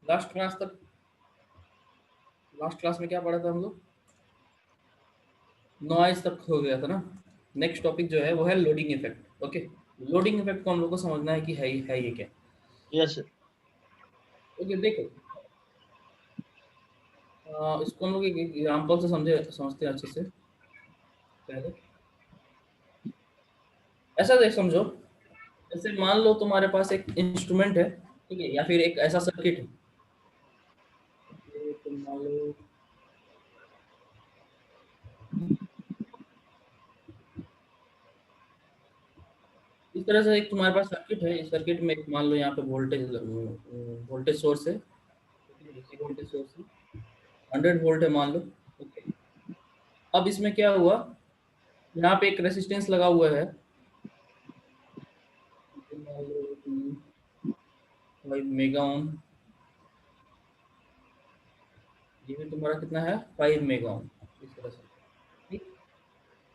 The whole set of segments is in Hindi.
लास्ट क्लास तक, लास्ट क्लास में क्या पढ़ा था हम लोग? नॉइज तक हो गया था ना। नेक्स्ट टॉपिक जो है वो है loading effect. Okay, loading effect को हम लोग को समझना है कि है ये क्या। Yes sir. ओके देखो, इसको हम लोग एक एग्जाम्पल से समझते हैं अच्छे से। पहले ऐसा देख समझो, जैसे मान लो तुम्हारे पास एक इंस्ट्रूमेंट है, ठीक है, या फिर एक ऐसा सर्किट है। ये तुम मान लो इस तरह से एक तुम्हारे पास सर्किट है। इस सर्किट में एक मान लो यहाँ पे वोल्टेज सोर्स है, डीसी वोल्टेज सोर्स है, 100 वोल्ट है मान लो। ओके, अब इसमें क्या हुआ, यहाँ पे एक रेसिस्टेंस लगा हुआ है, मान लो 5 मेगा ओम। ये भी तुम्हारा कितना है, 5 मेगा ओम, इस तरह से। ठीक?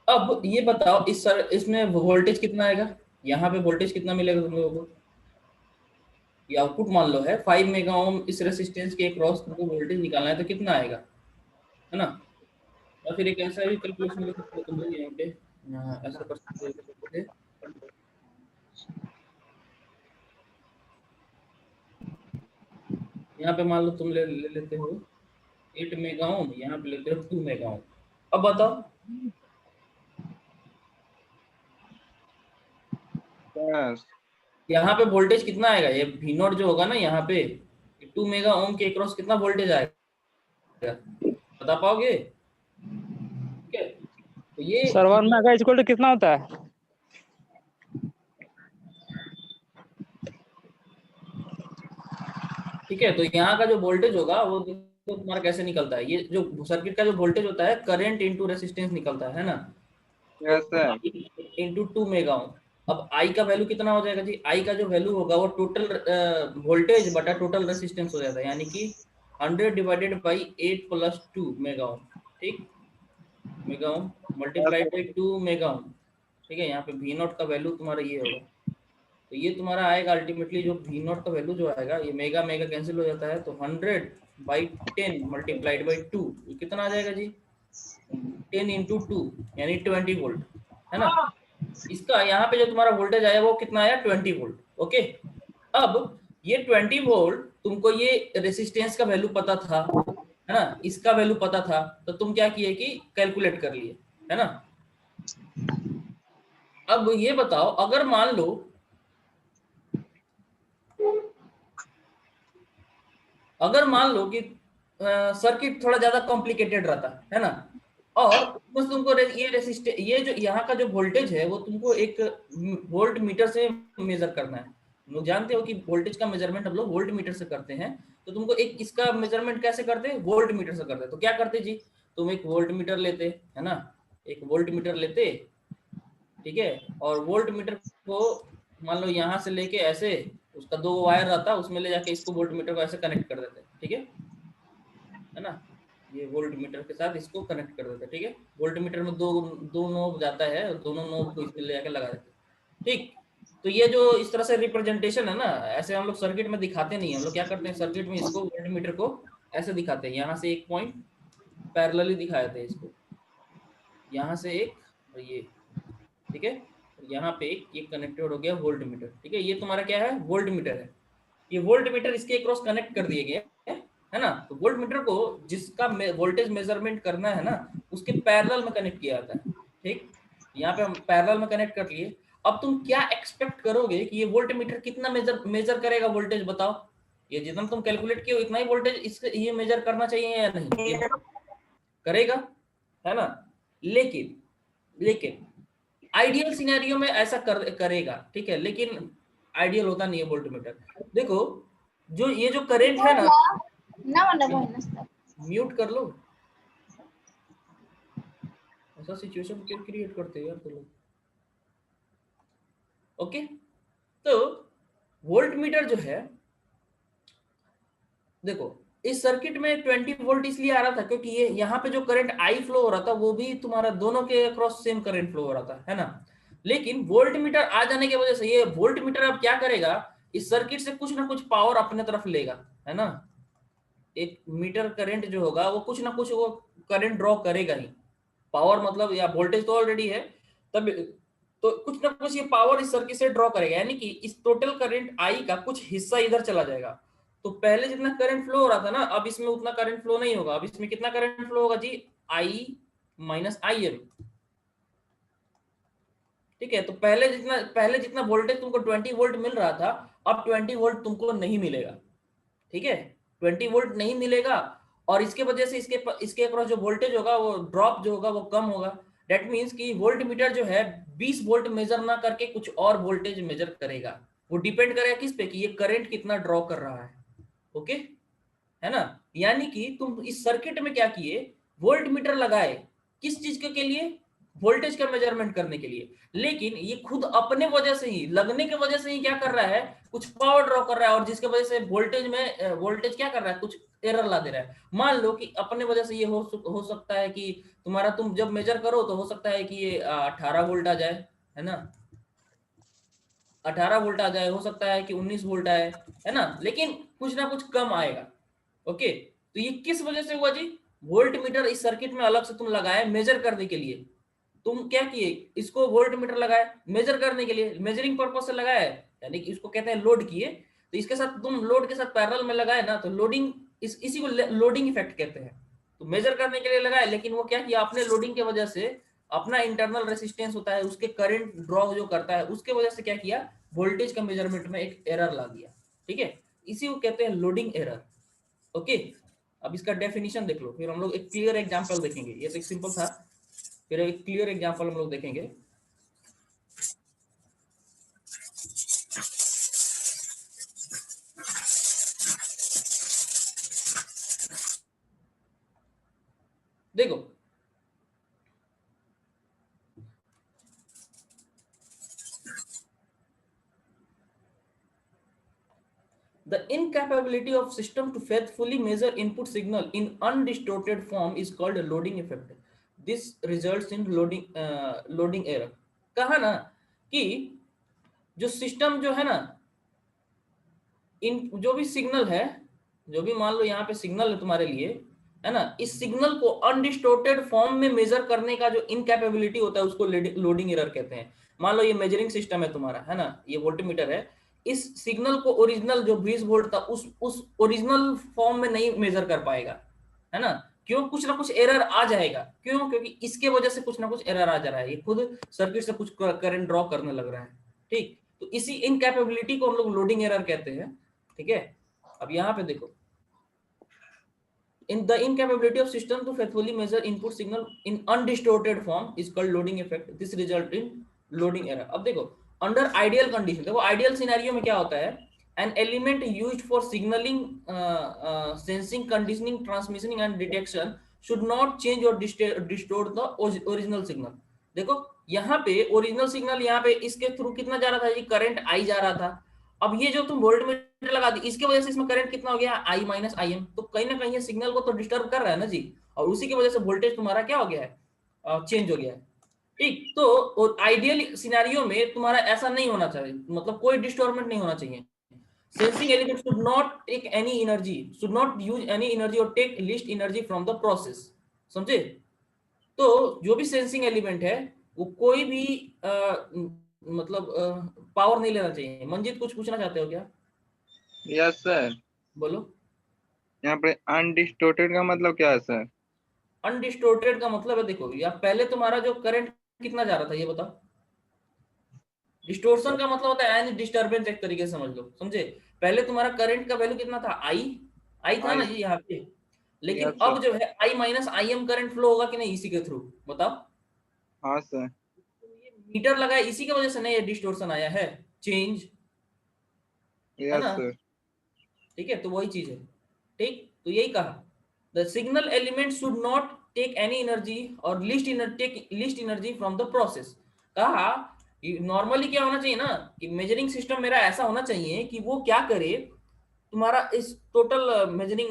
अब ये बताओ इसमें वोल्टेज कितना आएगा, यहाँ पे वोल्टेज कितना मिलेगा तुम लोगों को? ये आउटपुट मान लो है 5 मेगा ओम, इस रेसिस्टेंस के क्रॉस तुमको वोल्टेज निकालना है तो कितना आएगा, है ना। या फिर एक ऐसा भी कैलकुलेशन लिख सकते हो तुम लोग यहाँ पे, ऐसा कर सकते हो। यहाँ पे मान लो तुम ले लेते हो 8 मेगा ओम, यहाँ पे लेते हो 2 मेगा ओम। अब बताओ यस यहाँ पे वोल्टेज कितना आएगा, ये वी नॉट जो होगा ना यहाँ पे 2 मेगा ओम के अक्रॉस कितना वोल्टेज आएगा, बता पाओगे? ठीक है, तो ये सर 1 मेगा इक्वल टू कितना होता है? ठीक है, तो यहाँ का जो वोल्टेज होगा वो देखो तुम्हारा कैसे निकलता है। ये जो सर्किट का जो वोल्टेज होता है, करंट इंटू रेसिस्टेंस निकलता है ना, यस सर। इंटू 2 मेगा ओम। अब आई का वैल्यू कितना हो जाएगा जी, आई का जो वैल्यू होगा वो टोटल वोल्टेज बटा टोटल रेसिस्टेंस हो जाता है, यानी कि 100 divided by 8 plus 2 mega ohm. ठीक, mega ohm multiplied by 2 mega ohm. ठीक है, यहाँ पे वी नॉट का वैल्यू तुम्हारा ये होगा, तो ये तुम्हारा आएगा अल्टीमेटली जो वी नॉट का वैल्यू जो आएगा, ये मेगा मेगा कैंसिल हो जाता है, तो 100/10 मल्टीप्लाइड बाई 2, ये कितना आ जाएगा जी, 10 इंटू 2 यानी 20 वोल्ट, है ना। इसका यहाँ पे जो तुम्हारा वोल्टेज आया वो कितना आया, 20 वोल्ट। ओके, अब ये 20 वोल्ट तुमको ये रेसिस्टेंस का वैल्यू पता था, है ना, इसका वैल्यू पता था, तो तुम क्या किए कि कैलकुलेट कर लिए, है ना। अब ये बताओ, अगर मान लो कि सर्किट थोड़ा ज्यादा कॉम्प्लिकेटेड रहता है ना, और बस तुमको ये जो यहाँ का जो वोल्टेज है वो तुमको एक वोल्ट मीटर से मेजर करना है। तुम लोग जानते हो कि वोल्टेज का मेजरमेंट हम लोग वोल्ट मीटर से करते हैं, तो तुमको एक इसका मेजरमेंट कैसे करते हैं, वोल्ट मीटर से करते हैं। तो क्या करते जी, तुम एक वोल्ट मीटर लेते, है ना, एक वोल्ट मीटर लेते, ठीक है, और वोल्ट मीटर को मान लो यहाँ से लेके ऐसे, उसका 2 वायर रहता है, उसमें ले जाके इसको वोल्ट मीटर को ऐसे कनेक्ट कर देते, ठीक है ना। ये वोल्ट मीटर के साथ इसको कनेक्ट कर देते, ठीक है। वोल्ट मीटर में दो नोब जाता है, दोनों नोब को इसमें ले जाके लगा देते, ठीक। तो ये जो इस तरह से रिप्रेजेंटेशन है ना, ऐसे हम लोग सर्किट में दिखाते नहीं, हम लोग क्या करते हैं सर्किट में इसको वोल्ट मीटर को ऐसे दिखाते हैं, यहाँ से एक पॉइंट पैरेलली दिखा देते हैं इसको, यहाँ से एक, और ये, ठीक है, यहाँ पे एक ये कनेक्टेड हो गया वोल्ट मीटर, ठीक है। ये तुम्हारा क्या है, वोल्ट मीटर है। ये वोल्ट मीटर इसके क्रॉस कनेक्ट कर दिए गए, है ना। तो वोल्ट मीटर को जिसका वोल्टेज मेजरमेंट करना है ना, उसके पैरेलल में कनेक्ट किया जाता है, ठीक। यहाँ पे हम पैरेलल में कनेक्ट कर लिए। अब तुम क्या एक्सपेक्ट करोगे कि ये वोल्ट मीटर कितना मेजर करेगा वोल्टेज, बताओ। ये जितना तुम कैलकुलेट किए इतना ही वोल्टेज इसके ये मेजर करना चाहिए या नहीं, ये करेगा, है ना। लेकिन आइडियल सिनेरियो में ऐसा करेगा, ठीक है, लेकिन आइडियल होता नहीं है वोल्ट मीटर। देखो जो ये जो करंट है ना, म्यूट कर लो, ऐसा सिचुएशन क्यों क्रिएट करते हो यार तुम लोग। ओके, तो वोल्ट मीटर जो है, देखो इस सर्किट में 20 वोल्ट इसलिए आ रहा था क्योंकि ये यहाँ पे जो करंट आई फ्लो हो रहा था वो भी तुम्हारा दोनों के अक्रॉस सेम करंट फ्लो हो रहा था, है ना। लेकिन वोल्ट मीटर आ जाने की वजह से ये वोल्ट मीटर अब क्या करेगा, इस सर्किट से कुछ ना कुछ पावर अपने तरफ लेगा, है ना। एक मीटर करंट जो होगा वो कुछ ना कुछ वो करंट ड्रॉ करेगा ही। पावर मतलब या वोल्टेज तो ऑलरेडी है, तब तो कुछ ना कुछ ये पावर इस सर्किट से ड्रॉ करेगा, यानी कि इस टोटल करंट आई का कुछ हिस्सा इधर चला जाएगा। तो पहले जितना करंट फ्लो हो रहा था ना, अब इसमें उतना करंट फ्लो नहीं होगा। अब इसमें कितना करंट फ्लो होगा जी? आई माइनस आई एम। ठीक है, तो पहले जितना वोल्टेज तुमको 20 वोल्ट मिल रहा था, अब 20 वोल्ट तुमको नहीं मिलेगा। ठीक है, 20 वोल्ट नहीं मिलेगा, और इसके वजह से इसके अक्रॉस जो वोल्टेज होगा वो ड्रॉप जो होगा वो कम होगा। दैट मीन्स कि वोल्ट मीटर जो है 20 वोल्ट मेजर ना करके कुछ और वोल्टेज मेजर करेगा। वो डिपेंड करेगा किस पे, कि ये करंट कितना ड्रॉ कर रहा है। ओके, है ना? यानी कि तुम इस सर्किट में क्या किए, वोल्ट मीटर लगाए किस चीज के लिए? वोल्टेज का मेजरमेंट करने के लिए। लेकिन ये खुद अपने वजह से ही, लगने के वजह से ही क्या कर रहा है, कुछ पावर ड्रॉ कर रहा है, और जिसके वजह से वोल्टेज क्या कर रहा है, कुछ एरर ला दे रहा है। मान लो कि अपने वजह से ये हो सकता है कि तुम्हारा, तुम जब मेजर करो तो हो सकता है कि ये 18 वोल्ट आ जाए, है ना? 18 वोल्ट आ जाए, हो सकता है कि 19 वोल्ट आए, है ना? लेकिन कुछ ना कुछ कम आएगा। ओके, तो ये किस वजह से हुआ जी? वोल्ट मीटर इस सर्किट में अलग से तुम लगाए मेजर करने के लिए। तुम क्या किए, इसको वोल्ट मीटर लगाए मेजर करने के लिए, मेजरिंग पर्पज से लगाया है, यानी कि इसको कहते हैं लोड किए। तो इसके साथ तुम लोड के साथ पैरेलल में लगाए ना, तो लोडिंग, इसी को लोडिंग इफेक्ट कहते हैं। तो मेजर करने के लिए लगाए, लेकिन वो क्या किया, अपने लोडिंग की वजह से अपना इंटरनल रेसिस्टेंस होता है, उसके करंट ड्रॉ जो करता है, उसके वजह से क्या किया, वोल्टेज का मेजरमेंट में एक एरर ला दिया। ठीक है, इसी को कहते हैं लोडिंग एरर। ओके, अब इसका डेफिनेशन देख लो, फिर हम लोग एक क्लियर एग्जांपल देखेंगे। ये तो एक सिंपल था, फिर एक क्लियर एग्जांपल हम लोग देखेंगे। देखो, the incapability of system to faithfully measure input signal in undistorted form is called a loading effect. This results in loading error। कहा ना कि जो सिस्टम जो है ना, इन जो भी सिग्नल है, जो भी मान लो यहाँ पे सिग्नल है तुम्हारे लिए, है ना, इस सिग्नल को अनडिस्टोर्टेड फॉर्म में मेजर करने का जो इनकैपेबिलिटी होता है उसको लोडिंग एरर कहते हैं। मान लो ये मेजरिंग सिस्टम है तुम्हारा, है ना, ये वोल्टमीटर है, इस सिग्नल को ओरिजिनल जो 20 वोल्ट था उस ओरिजिनल फॉर्म में नहीं मेजर कर पाएगा, है ना? क्यों? कुछ ना कुछ एरर आ जाएगा। क्यों? क्योंकि इसके वजह से कुछ ना कुछ एरर आ जा रहा है, ये खुद सर्किट से कुछ करंट ड्रॉ करने लग रहा है। ठीक, तो इसी इनकैपेबिलिटी को हम लोग लोडिंग एरर कहते हैं। ठीक है, अब यहाँ पे देखो, in the incapability of system to faithfully measure input signal in undistorted form is called loading effect. This result in loading error। अब देखो, under ideal condition, देखो आइडियल सिनेरियो में क्या होता है, an element used for signaling, sensing, conditioning, transmission and detection should not change or distort the original signal। देखो यहाँ पे ओरिजिनल सिग्नल, यहाँ पे इसके थ्रू कितना जा रहा था, ये करंट आई जा रहा था। अब ये जो तुम वोल्ट मीटर लगा दी, इसकी वजह से इसमें करंट कितना हो गया, आई माइनस आई एम। तो कहीं ना कहीं ये सिग्नल को तो डिस्टर्ब कर रहा है ना जी, और उसी की वजह से वोल्टेज तुम्हारा क्या हो गया है, चेंज हो गया है। ठीक, तो आइडियल सिनेरियो में तुम्हारा ऐसा नहीं होना चाहिए, मतलब कोई डिस्टर्बमेंट नहीं होना चाहिए। Sensing element should not take any energy, should not use any energy और take least energy from the process. समझे? तो जो भी सेंसिंग एलिमेंट है वो कोई भी मतलब पावर नहीं लेना चाहिए। मंजीत कुछ पूछना चाहते हो क्या? Yes sir. बोलो। यहाँ पे अनडिस्टोर्टेड का मतलब क्या है सर? अनडिस्टोर्टेड का मतलब है, देखो या पहले तुम्हारा जो करंट कितना जा रहा था ये बताओ। डिस्टोर्शन का मतलब होता है एनी डिस्टरबेंस, एक तरीके से समझ लो, समझे? पहले तुम्हारा करंट का वैल्यू कितना था, आई, आई था ना जी यहाँ पे। लेकिन यस सर। अब जो है I minus I M current flow होगा कि नहीं इसी के थ्रू, बताओ। हाँ सर। ये मीटर लगा है, इसी की वजह से नहीं ये डिस्टोर्शन आया है, चेंज, है यस ना? सर। ठीक है, तो वही चीज है। ठीक, तो यही कहा, the signal element should not take any energy और take least energy from the process. कहा नॉर्मली क्या होना चाहिए ना, कि मेजरिंग सिस्टम मेरा ऐसा होना चाहिए कि वो क्या करे, तुम्हारा इस टोटल मेजरिंग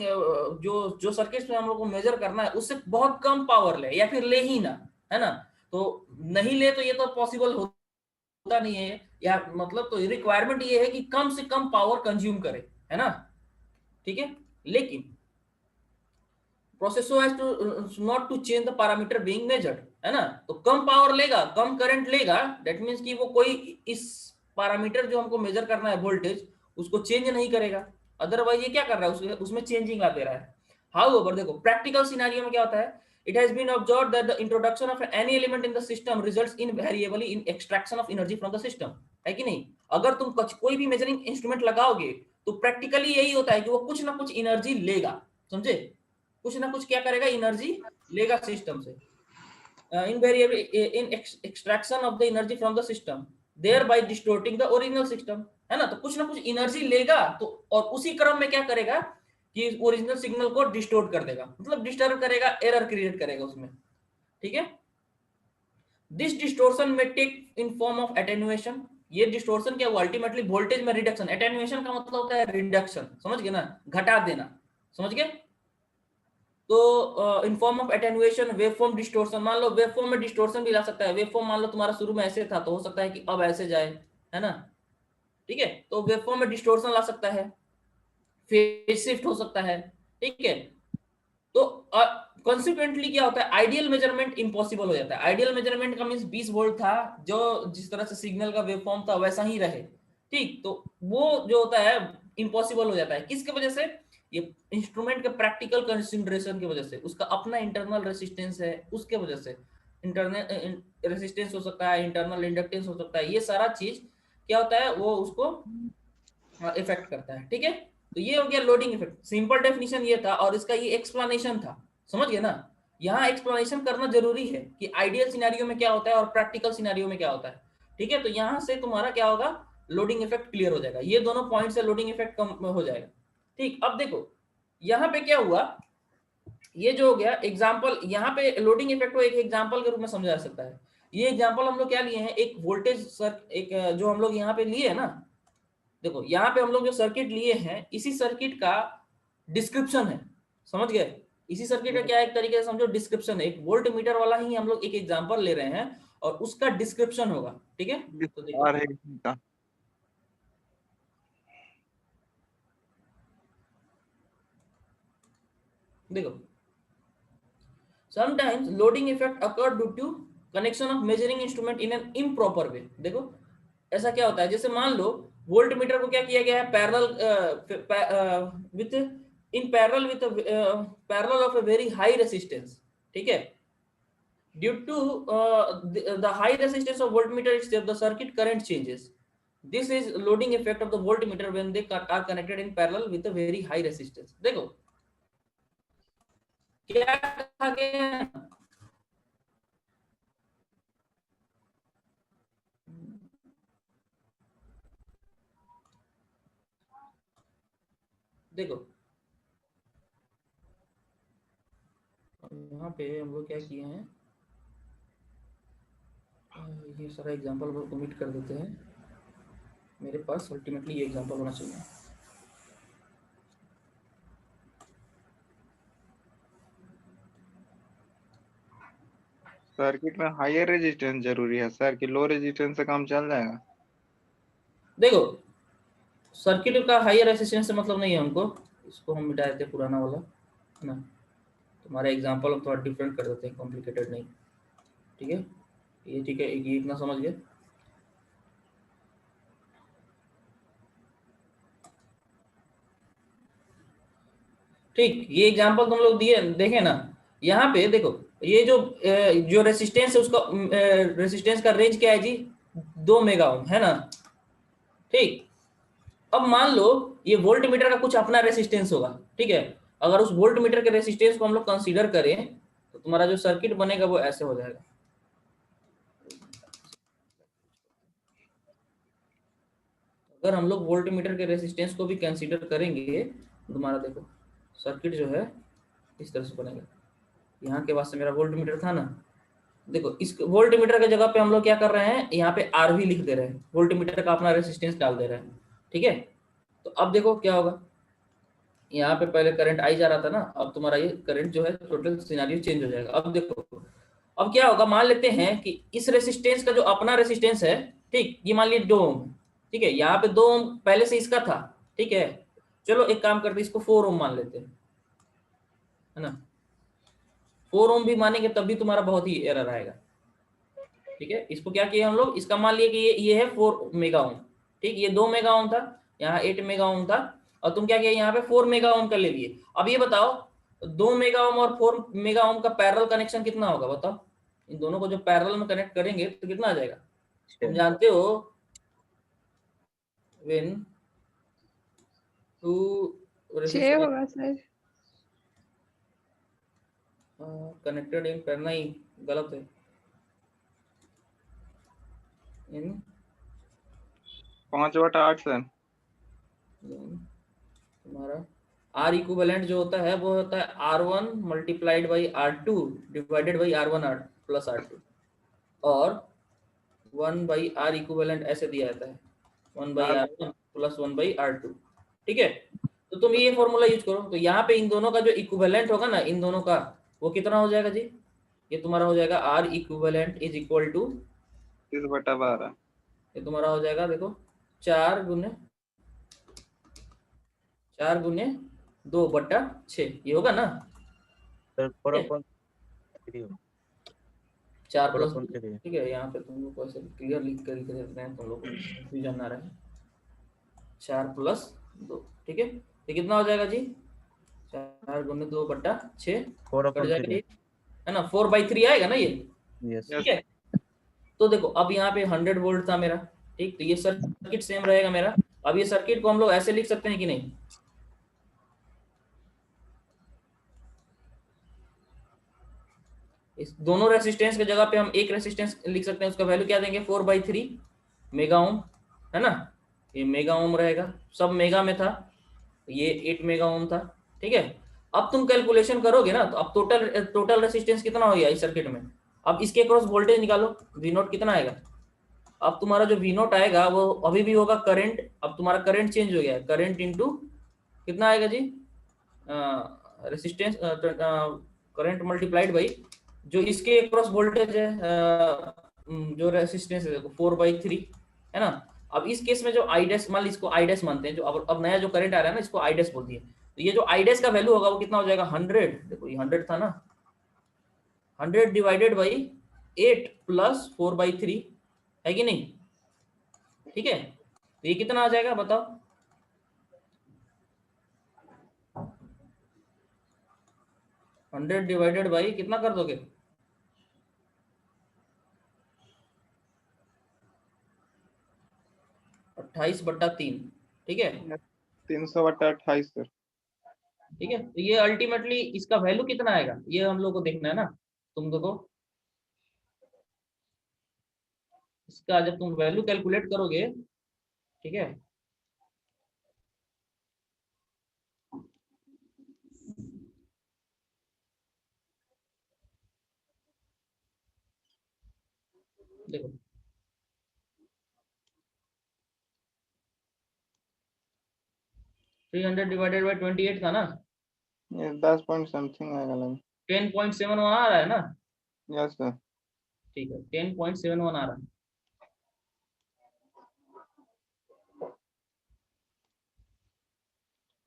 जो जो सर्किट में हम लोग को मेजर करना है उससे बहुत कम पावर ले, या फिर ले ही ना, है ना? तो नहीं ले तो ये तो पॉसिबल होता नहीं है, या मतलब तो रिक्वायरमेंट ये है कि कम से कम पावर कंज्यूम करे, है ना? ठीक है, लेकिन process so as to not to change the parameter being measured, है ना। तो कम पावर लेगा, कम करंट लेगा, दैट मींस कि वो कोई इस पैरामीटर जो हमको मेजर करना है वोल्टेज, उसको चेंज नहीं करेगा। अदरवाइज ये क्या कर रहा है, उसमें चेंजिंग ला दे रहा है। हाउएवर देखो प्रैक्टिकल सिनेरियो में क्या होता है, it has been observed that the introduction of any element in the system results invariably in extraction of energy from the system, है कि नहीं। अगर तुम कोई भी मेजरिंग इंस्ट्रूमेंट लगाओगे तो प्रैक्टिकली यही होता है कि वो कुछ ना कुछ एनर्जी लेगा, समझे, कुछ ना कुछ क्या करेगा, एनर्जी लेगा सिस्टम से। invariably in extraction of the energy from the system thereby distorting the original system, है ना। तो कुछ ना कुछ एनर्जी लेगा तो, और उसी क्रम में क्या करेगा कि ओरिजिनल सिग्नल को डिस्टोर्ट कर देगा, मतलब डिस्टर्ब करेगा, एरर क्रिएट करेगा उसमें, ठीक है। दिस डिस्टोर्शन में take in form of attenuation, ये डिस्टोर्शन क्या हुआ, अल्टीमेटली वोल्टेज में रिडक्शन। एटेन्युएशन का मतलब होता है रिडक्शन, समझ गए ना, घटा देना, समझ गए। तो इन form of attenuation, wave form distortion, मान लो वेव फॉर्म में डिस्टोर्शन भी ला सकता है। वेव फॉर्म मान लो तुम्हारा शुरू में ऐसे था तो हो सकता है कि अब ऐसे जाए, है ना, ठीक है। तो वेव फॉर्म में डिस्टोर्शन ला सकता है, फेज शिफ्ट हो सकता है, ठीक है। तो कॉन्सिक्वेंटली क्या होता है, आइडियल मेजरमेंट इम्पॉसिबल हो जाता है। आइडियल मेजरमेंट का मींस 20 वोल्ट था, जो जिस तरह से सिग्नल का वेवफॉर्म था वैसा ही रहे, ठीक। तो वो जो होता है इम्पॉसिबल हो जाता है, किसके वजह से, ये इंस्ट्रूमेंट के प्रैक्टिकल कंसिडरेशन की वजह से, उसका अपना इंटरनल रेसिस्टेंस है, उसके वजह से इंटरनल रेसिस्टेंस हो सकता है, इंटरनल इंडक्टेंस हो सकता है, ये सारा चीज क्या होता है वो उसको इफेक्ट करता है, ठीक है। तो ये हो गया लोडिंग इफेक्ट, सिंपल डेफिनेशन ये था और इसका ये एक्सप्लेनेशन था, समझ गए ना। यहाँ एक्सप्लेनेशन करना जरूरी है कि आइडियल सिनेरियो में क्या होता है और प्रैक्टिकल सिनेरियो में क्या होता है, ठीक है। तो यहाँ से तुम्हारा क्या होगा, लोडिंग इफेक्ट क्लियर हो जाएगा, ये दोनों पॉइंट से लोडिंग इफेक्ट कम हो जाएगा, ठीक। अब देखो यहाँ पे क्या हुआ, ये जो हो गया एग्जाम्पल, यहाँ पे लोडिंग इफेक्ट को एक एग्जाम्पल के रूप में समझा जा सकता है। ये एग्जाम्पल हम लोग क्या लिए हैं, एक वोल्टेज सर, एक जो हम लोग यहाँ पे लिए है ना, देखो यहाँ पे हम लोग जो सर्किट लिए हैं, इसी सर्किट का डिस्क्रिप्शन है, समझ गए। इसी सर्किट का क्या एक तरीके से समझो डिस्क्रिप्शन है, एक वोल्ट मीटर वाला ही हम लोग एक एग्जांपल ले रहे हैं और उसका डिस्क्रिप्शन होगा, ठीक है। तो देखो और है इनका। देखो sometimes loading effect occur due to connection of measuring instrument in an improper way। देखो ऐसा क्या होता है, जैसे मान लो वोल्ट मीटर को क्या किया गया है, parallel with in parallel with parallel of a very high resistance, ठीक है। Due to the high resistance of voltmeter itself the circuit current changes, this is loading effect of the voltmeter when they are connected in parallel with a very high resistance। देखो क्या कहा गया है, देखो यहाँ पे हम लोग क्या किए हैं, ये सारा एग्जांपल वो ओमिट कर देते हैं, मेरे पास अल्टीमेटली ये एग्जांपल होना चाहिए। सर्किट में हायर रेजिस्टेंस जरूरी है सर, कि लो रेजिस्टेंस से काम चल जाएगा। देखो सर्किट का हायर रेजिस्टेंस से मतलब नहीं है हमको, इसको हम मिटा देते पुराना वाला, है ना। तुम्हारा एग्जांपल हम थोड़ा डिफरेंट कर देते हैं, कॉम्प्लिकेटेड नहीं, ठीक है। ये ठीक है, ये इतना समझ गए। ठीक, ये एग्जांपल तुम लोग दिए देखे ना, यहाँ पे देखो ये जो रेसिस्टेंस है उसका रेसिस्टेंस का रेंज क्या है जी, 2 मेगा ओम, है ना, ठीक। अब मान लो ये वोल्ट मीटर का कुछ अपना रेसिस्टेंस होगा, ठीक है। अगर उस वोल्ट मीटर के रेसिस्टेंस को हम लोग कंसीडर करें तो तुम्हारा जो सर्किट बनेगा वो ऐसे हो जाएगा। अगर हम लोग वोल्ट मीटर के रेसिस्टेंस को भी कंसीडर करेंगे तो तुम्हारा देखो सर्किट जो है इस तरह से बनेगा। यहाँ के वास्ते मेरा वोल्ट मीटर था ना, देखो इस वोल्ट मीटर के जगह पे हम लोग क्या कर रहे हैं, यहाँ पे आरवी लिख दे रहे हैं, वोल्ट मीटर का अपना रेसिस्टेंस डाल दे रहे हैं, ठीक है। तो अब देखो क्या होगा, यहाँ पे पहले करंट आई जा रहा था ना, अब तुम्हारा ये करंट जो है टोटल सिनेरियो चेंज हो जाएगा। अब देखो अब क्या होगा, मान लेते हैं कि इस रेसिस्टेंस का जो अपना रेसिस्टेंस है, ठीक, ये मान लीजिए 2 ओम, ठीक है। यहाँ पे 2 ओम पहले से इसका था, ठीक है। चलो एक काम करते हैं, इसको 4 ओम मान लेते हैं, है ना। 4 ओम भी मानेंगे तब भी तुम्हारा बहुत ही एरर आएगा। ठीक है, इसको क्या किया हम लोग, इसका मान लिया कि ये है 4 मेगा ओम। ठीक, ये 2 मेगा ओम था, यहाँ 8 मेगा ओम था, और तुम क्या किया यहाँ पे 4 मेगा ओम का ले लिए। अब ये बताओ 2 मेगा ओम और 4 मेगा ओम का पैरेलल कनेक्शन कितना होगा बताओ। इन दोनों को जो पैरेलल में कनेक्ट करेंगे तो कितना आ जाएगा। तुम जानते हो व्हेन टू 6 होगा सर। कनेक्टेड इन पैरेलल, नहीं गलत है, इन 5/8 सर। तुम्हारा आर इक्विवेलेंट जो होता है वो होता है R1 multiplied by R2 divided by R1 R plus R2, और 1 बाई आर इक्विवेलेंट ऐसे दिया जाता है 1 by R1 plus 1 by R2। ठीक है, तो तुम ये फॉर्मूला यूज करो, तो यहाँ पे इन दोनों का जो इक्विवेलेंट होगा ना, इन दोनों का वो कितना हो जाएगा जी, ये तुम्हारा हो जाएगा R equivalent is equal to 30/12। ये तुम्हारा हो जाएगा देखो 4 गुने 2/6, ये होगा ना सर 4/3 4 प्लस 4/3। ठीक है, यहाँ पे तुम लोग को ऐसे क्लियर लिख कर देते हैं, तुम लोग को कंफ्यूजन ना रहे। 4 प्लस 2, ठीक है, ये कितना हो जाएगा जी, 4 गुने 2/6 कट जाएगा ये, है ना, 4/3 आएगा ना ये। यस ठीक है, तो देखो अब यहाँ पे 100 वोल्ट था मेरा। ठीक, तो ये सर्किट सेम रहेगा मेरा। अब ये सर्किट को हम लोग ऐसे लिख सकते हैं कि नहीं, इस दोनों रेसिस्टेंस की जगह पे हम एक रेसिस्टेंस लिख सकते हैं, उसका वैल्यू क्या देंगे 4/3 मेगा ओम, है ना, ये मेगा ओम रहेगा, सब मेगा में था, ये 8 मेगा ओम था। ठीक है, अब तुम कैलकुलेशन करोगे ना, तो अब टोटल रेसिस्टेंस कितना हो गया इस सर्किट में। अब इसके क्रॉस वोल्टेज निकालो, V नोट कितना आएगा। अब तुम्हारा जो V नोट आएगा वो अभी भी होगा करंट, अब तुम्हारा करंट चेंज हो गया है, करंट इनटू कितना आएगा जी, रेसिस्टेंस करंट मल्टीप्लाइड बाई जो इसके क्रॉस वोल्टेज है, जो रेसिस्टेंस है 4/3, है ना। अब इस केस में जो आई डैश, मान लीजिए इसको आई डैश मानते हैं, जो अब नया जो करंट आ रहा है ना, इसको आई डैश बोलती है, तो ये जो आई डैश का वैल्यू होगा वो कितना हो जाएगा 100, देखो ये 100 था ना, 100 डिवाइडेड बाई 8 प्लस 4/3, है कि नहीं। ठीक है, तो ये कितना आ जाएगा बताओ, हंड्रेड डिवाइडेड बाई कितना कर दोगे, 28/3। ठीक है, 300/28 सर। ठीक है, तो ये अल्टीमेटली इसका वैल्यू कितना आएगा ये हम लोग को देखना है ना। तुम देखो इसका जब तुम वैल्यू कैलकुलेट करोगे, ठीक है, देखो 300 डिवाइडेड बाई 28 था ना, ये 10 पॉइंट समथिंग आएगा लग। 10.71 आ रहा है ना। Yes sir. ठीक है, 10.71 आ रहा है।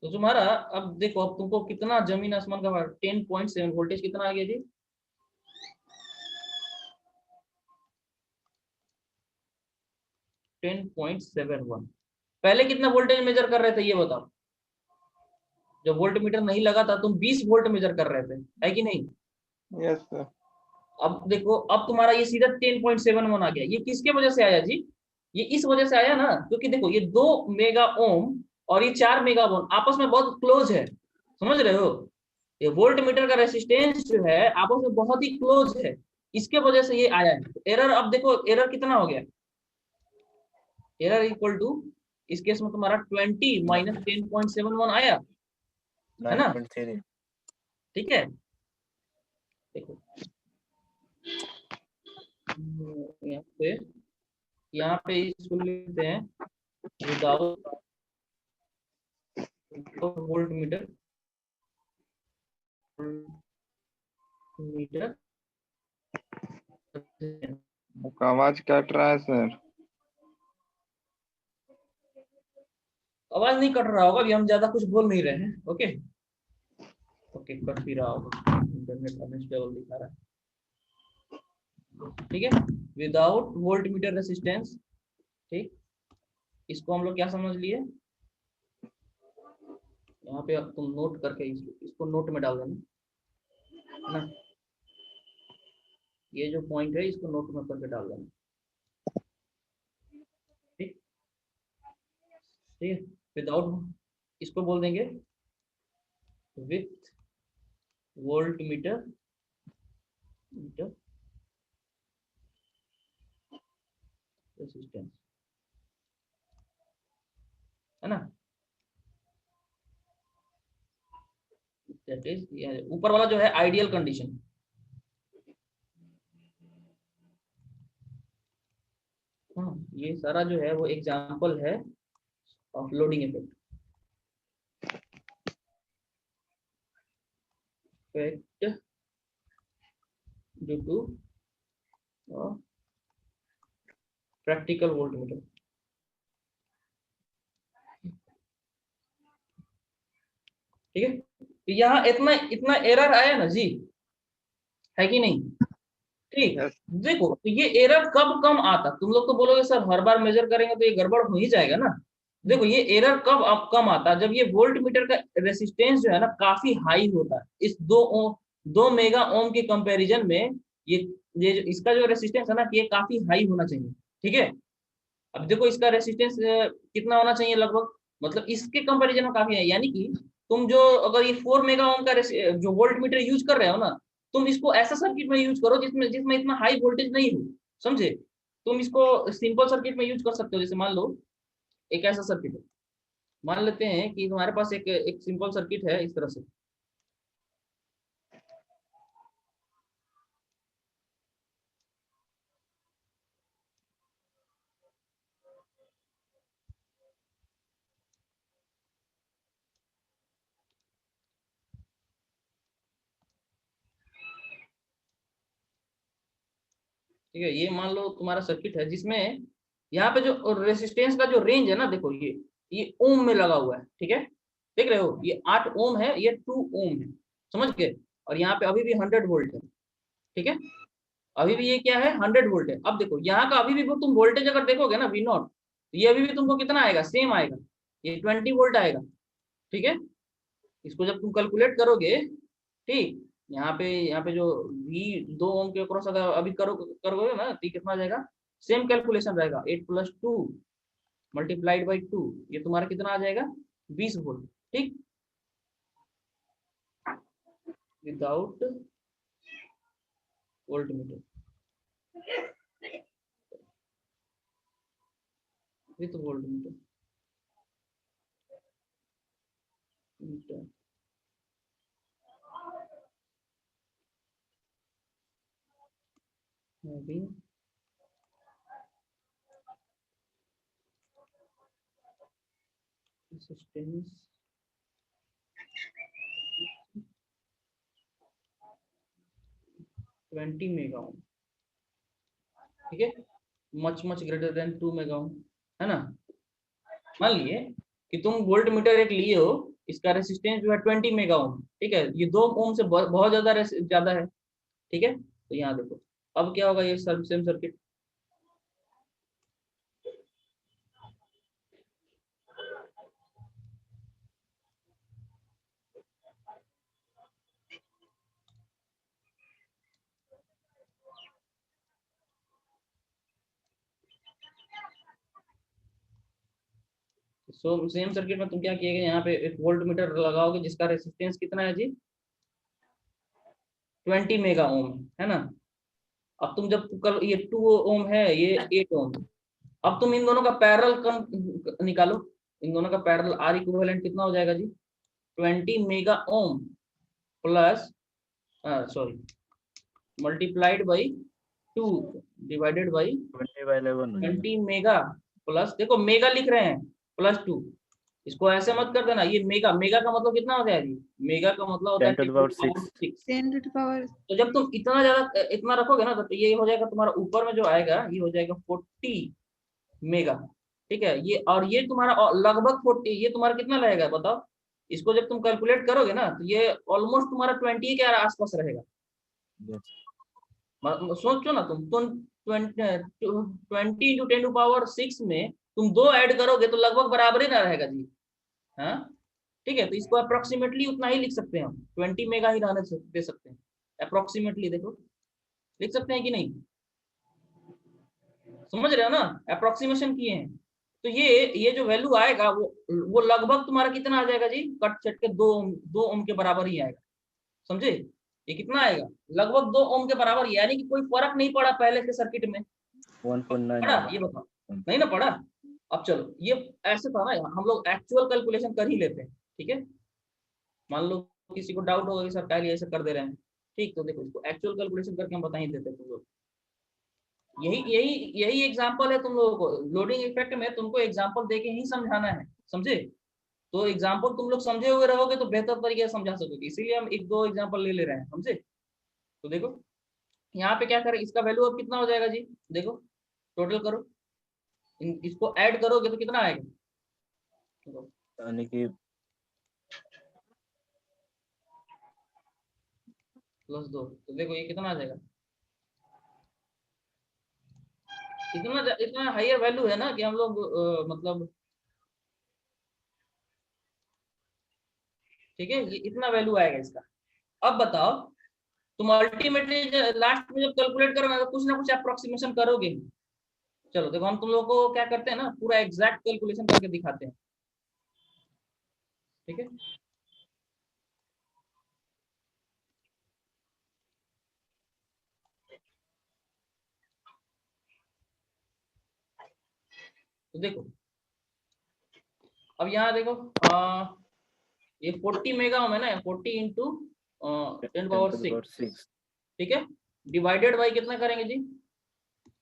तो तुम्हारा अब देखो, अब तुमको कितना जमीन आसमान का 10.7 वोल्टेज कितना आ गया जी, 10.71। पहले कितना वोल्टेज मेजर कर रहे थे ये बताओ, जब वोल्ट मीटर नहीं लगा था तुम 20 वोल्ट मेजर कर रहे थे, है कि नहीं। Yes sir. अब देखो अब तुम्हारा ये सीधा 10.71 आ गया, ये किसके वजह से आया जी, ये इस वजह से आया ना, क्योंकि देखो ये 2 मेगा ओम और ये 4 मेगा ओम आपस में बहुत क्लोज है, समझ रहे हो, ये वोल्ट मीटर का रेसिस्टेंस जो है आपस में बहुत ही क्लोज है, इसके वजह से ये आया है। एरर अब देखो एरर कितना हो गया, एरर इक्वल टू इस केस में तुम्हारा 20 माइनस 10.71 आया, है ना। 9.3। ठीक है, देखो यहाँ पे इसको लिखते हैं विदाउट वोल्ट मीटर आपका आवाज कट रहा है सर। आवाज नहीं कट रहा होगा, अभी हम ज्यादा कुछ बोल नहीं रहे हैं। ओके ओके, कट भी रहा होगा। इंटरनेट अनस्टेबल दिखा रहा है, ठीक है, विदाउट वोल्ट मीटर रेसिस्टेंस। ठीक, इसको हम लोग क्या समझ लिए, यहाँ पे तुम नोट करके इसको नोट में डाल देना ना, ये जो पॉइंट है इसको नोट में करके डाल देना। ठीक ठीक है, विदाउट, इसको बोल देंगे विथ वोल्ट मीटर रेसिस्टेंस, है ना। दैट इज, ऊपर वाला जो है आइडियल कंडीशन। हाँ, ये सारा जो है वो एग्जांपल है of loading effect. Effect due to practical voltmeter. ठीक है, तो यहाँ इतना इतना एरर आया ना जी, है कि नहीं। ठीक, Yes. देखो तो ये एरर कब कम आता, तुम लोग तो बोलोगे सर हर बार मेजर करेंगे तो ये गड़बड़ हो ही जाएगा ना। देखो ये एरर कब अब कम आता, जब ये वोल्ट मीटर का रेसिस्टेंस जो है ना काफी हाई होता है। इस 2 मेगा ओम के कंपैरिजन में ये इसका जो रेसिस्टेंस है ना ये काफी हाई होना चाहिए। ठीक है, अब देखो इसका रेसिस्टेंस कितना होना चाहिए लगभग, मतलब इसके कंपैरिजन में काफी है, यानी कि तुम जो अगर ये 4 मेगा ओम का जो वोल्ट मीटर यूज कर रहे हो ना, तुम इसको ऐसा सर्किट में यूज करो जिसमें जिसमें इतना हाई वोल्टेज नहीं हो, समझे। तुम इसको सिंपल सर्किट में यूज कर सकते हो। जैसे मान लो एक ऐसा सर्किट है, मान लेते हैं कि तुम्हारे पास एक सिंपल सर्किट है इस तरह से, ठीक है। ये मान लो तुम्हारा सर्किट है जिसमें यहाँ पे जो रेसिस्टेंस का जो रेंज है ना, देखो ये ओम में लगा हुआ है। ठीक है, देख रहे हो ये 8 ओम है, ये 2 ओम है, समझ गए। और यहाँ पे अभी भी 100 वोल्ट है। ठीक है, अभी भी ये क्या है 100 वोल्ट है। अब देखो यहाँ का अभी भी तुम वोल्टेज अगर देखोगे ना V0, तो ये अभी भी तुमको कितना आएगा, सेम आएगा, ये 20 वोल्ट आएगा। ठीक है, इसको जब तुम कैलकुलेट करोगे, ठीक, यहाँ पे जो V2 ओम के क्रॉस अगर अभी करोगे ना तो कितना आ जाएगा, सेम कैलकुलेशन रहेगा, 8 + 2 मल्टीप्लाइड बाई 2, ये तुम्हारा कितना आ जाएगा 20 वोल्ट। ठीक, without volt meter, with volt meter having resistance 20 mega ohm. ठीक है, मच ग्रेटर देन 2 मेगा ओम, है ना। मान लिए कि तुम वोल्ट मीटर एक लिए हो, इसका रेसिस्टेंस जो है 20 मेगा ओम। ठीक है, ये 2 ओम से बहुत ज्यादा है। ठीक है, तो यहाँ देखो अब क्या होगा, ये सेम सर्किट, सेम सर्किट में तुम क्या किएगा, यहाँ पे एक वोल्ट मीटर लगाओगे जिसका रेसिस्टेंस कितना है जी 20 मेगा ओम, है ना। अब तुम जब कल ये 2 ओम है, ये 8 ओम, अब तुम इन दोनों का पैरेलल कम निकालो, इन दोनों का पैरेलल आर इक्विवेलेंट कितना हो जाएगा जी 20 mega ohm plus sorry multiplied by 2 divided by 20 mega plus, देखो मेगा लिख रहे हैं प्लस 2, इसको ऐसे मत कर देना। ये मेगा का मतलब कितना होता है जी, मेगा का मतलब होता है 10 to the power। तो जब तुम इतना ज्यादा इतना रखोगे ना तो ये हो जाएगा तुम्हारा ऊपर में जो आएगा ये हो जाएगा 40 मेगा। ठीक है, ये और ये तुम्हारा लगभग 40, ये तुम्हारा कितना लगेगा बताओ, इसको जब तुम कैलकुलेट करोगे ना तो ये ऑलमोस्ट तुम्हारा 20 के आसपास रहेगा। सोचो ना तुम 20 इंटू 10⁻6 में तुम 2 ऐड करोगे तो लगभग बराबर ही ना रहेगा जी। हाँ ठीक है, तो इसको अप्रोक्सीमेटली उतना ही लिख सकते हैं हम, 20 मेगा ही रहने दे सकते हैं अप्रोक्सीमेटली। देखो लिख सकते हैं कि नहीं, समझ रहे हो ना, अप्रोक्सीमेशन किए हैं। तो ये जो वैल्यू आएगा वो लगभग तुम्हारा कितना आ जाएगा जी, कट छट के 2 ओम के बराबर ही आएगा। समझे, ये कितना आएगा, लगभग 2 ओम के बराबर, यानी कि कोई फर्क नहीं पड़ा पहले के सर्किट में। 1.9 पड़ा ये बताओ, नहीं ना पड़ा। अब चलो ये ऐसे था ना, हम लोग एक्चुअल कैलकुलेशन कर ही लेते हैं। ठीक है, मान लो किसी को डाउट होगा कि सर काहे ऐसे कर दे रहे हैं, ठीक, तो देखो इसको एक्चुअल कैलकुलेशन करके हम बता ही देते हैं तुम लोग। यही एग्जांपल है तुम लोगों को, लोडिंग इफेक्ट में तुमको एग्जांपल देके ही समझाना है, समझे। तो एग्जांपल तुम लोग समझे हुए रहोगे तो बेहतर तरीके से समझा सकोगे, इसीलिए हम 1-2 एग्जांपल ले रहे हैं, समझे। तो देखो यहाँ पे क्या करें, इसका वैल्यू अब कितना हो जाएगा जी, देखो टोटल करो, इसको ऐड करोगे तो कितना आएगा, यानी कि +2, तो देखो ये कितना आ जाएगा, इतना हायर वैल्यू है ना कि हम लोग मतलब ठीक है, ये इतना वैल्यू आएगा इसका। अब बताओ तुम अल्टीमेटली लास्ट में जब कैलकुलेट करोगे तो कुछ ना कुछ अप्रोक्सीमेशन करोगे। चलो देखो हम तुम लोगों को क्या करते हैं ना, पूरा एग्जैक्ट कैलकुलेशन करके दिखाते हैं। ठीक है, तो देखो अब यहाँ देखो ये 40 मेगा ओम है ना, 40 इंटू 10⁻6, ठीक है, डिवाइडेड बाई कितना करेंगे जी,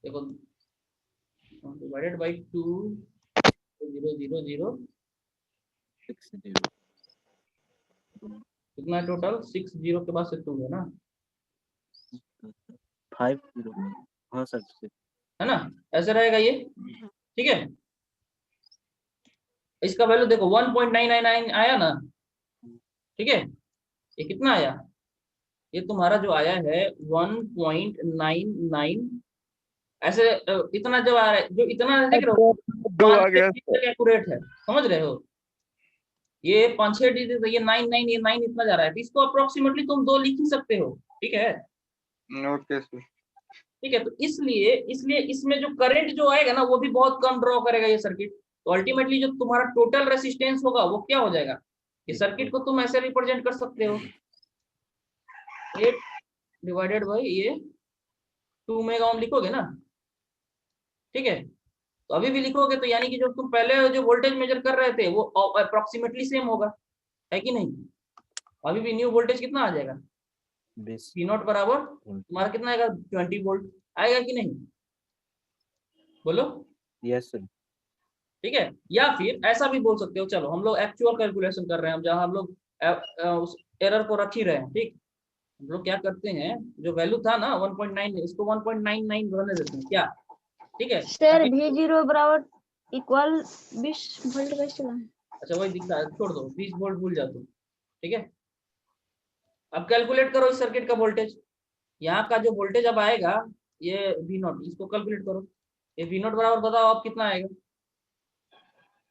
देखो डिवाइडेड बाई 2,0,0,0 कितना टोटल 60 के बाद से 2 है ना, 50, हाँ सर, है ना, ऐसे रहेगा ये। ठीक है, इसका वैल्यू देखो 1.999 आया ना, ठीक है, ये कितना आया, ये तुम्हारा जो आया है 1.99, ऐसे इतना जब आ रहा है, जो इतना देख रहे हो 2 आ गया। एक्यूरेट है, समझ रहे हो, ये 5-6 डिजिट, ये 9 ये 9 इतना जा रहा है, तो इसको अप्रोक्सीमेटली तुम 2 लिख ही सकते हो। ठीक है, ओके सर। ठीक है, तो इसलिए इसलिए इसमें जो करंट जो आएगा ना वो भी बहुत कम ड्रॉ करेगा ये सर्किट। तो अल्टीमेटली जो तुम्हारा टोटल रेसिस्टेंस होगा वो क्या हो जाएगा, ये सर्किट को तुम ऐसे रिप्रेजेंट कर सकते हो, 8 डिवाइडेड बाई ये 2 मेगा ओम लिखोगे ना, ठीक है, तो अभी भी लिखोगे तो यानी कि जो तुम पहले जो वोल्टेज मेजर कर रहे थे वो अप्रोक्सीमेटली सेम होगा, है कि नहीं। अभी भी न्यू वोल्टेज कितना आ जाएगा, V0 बराबर तुम्हारा कितना आएगा, 20 वोल्ट आएगा कि नहीं, बोलो। Yes sir. ठीक है, या फिर ऐसा भी बोल सकते हो, चलो हम लोग एक्चुअल कैलकुलेशन कर रहे हैं, जहां हम लोग उस एरर को रख ही रहे हैं। ठीक, हम लोग क्या करते हैं, जो वैल्यू था ना 1.9, इसको 1.99 रहने देते हैं क्या, ठीक है सर V0 बराबर इक्वल 20 वोल्ट कैसे चला है? अच्छा वही दिख रहा है, छोड़ दो 20 वोल्ट भूल जाओ तुम। ठीक है, अब कैलकुलेट करो इस सर्किट का वोल्टेज, यहाँ का जो वोल्टेज अब आएगा ये V0, इसको कैलकुलेट करो, ये V0 बराबर बताओ अब कितना आएगा,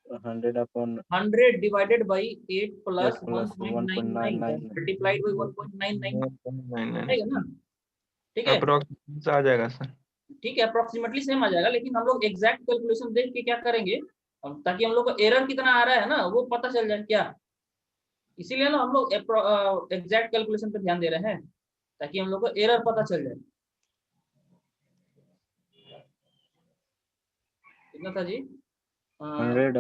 100 divided by 8 plus 1.99 multiplied by 1.99 आएगा ना। ठीक है, अप्रोक्सीमेट आ जाएगा सर। ठीक है, अप्रोक्सीमेटली सेम आ जाएगा, लेकिन हम लोग एग्जैक्ट कैलकुलेशन देख के क्या करेंगे, ताकि हम लोग को एरर कितना आ रहा है ना वो पता चल जाए क्या, इसीलिए ना हम लोग एग्जैक्ट कैलकुलेशन पे ध्यान दे रहे हैं, ताकि हम लोग को एरर पता चल जाए। कितना था जी, 100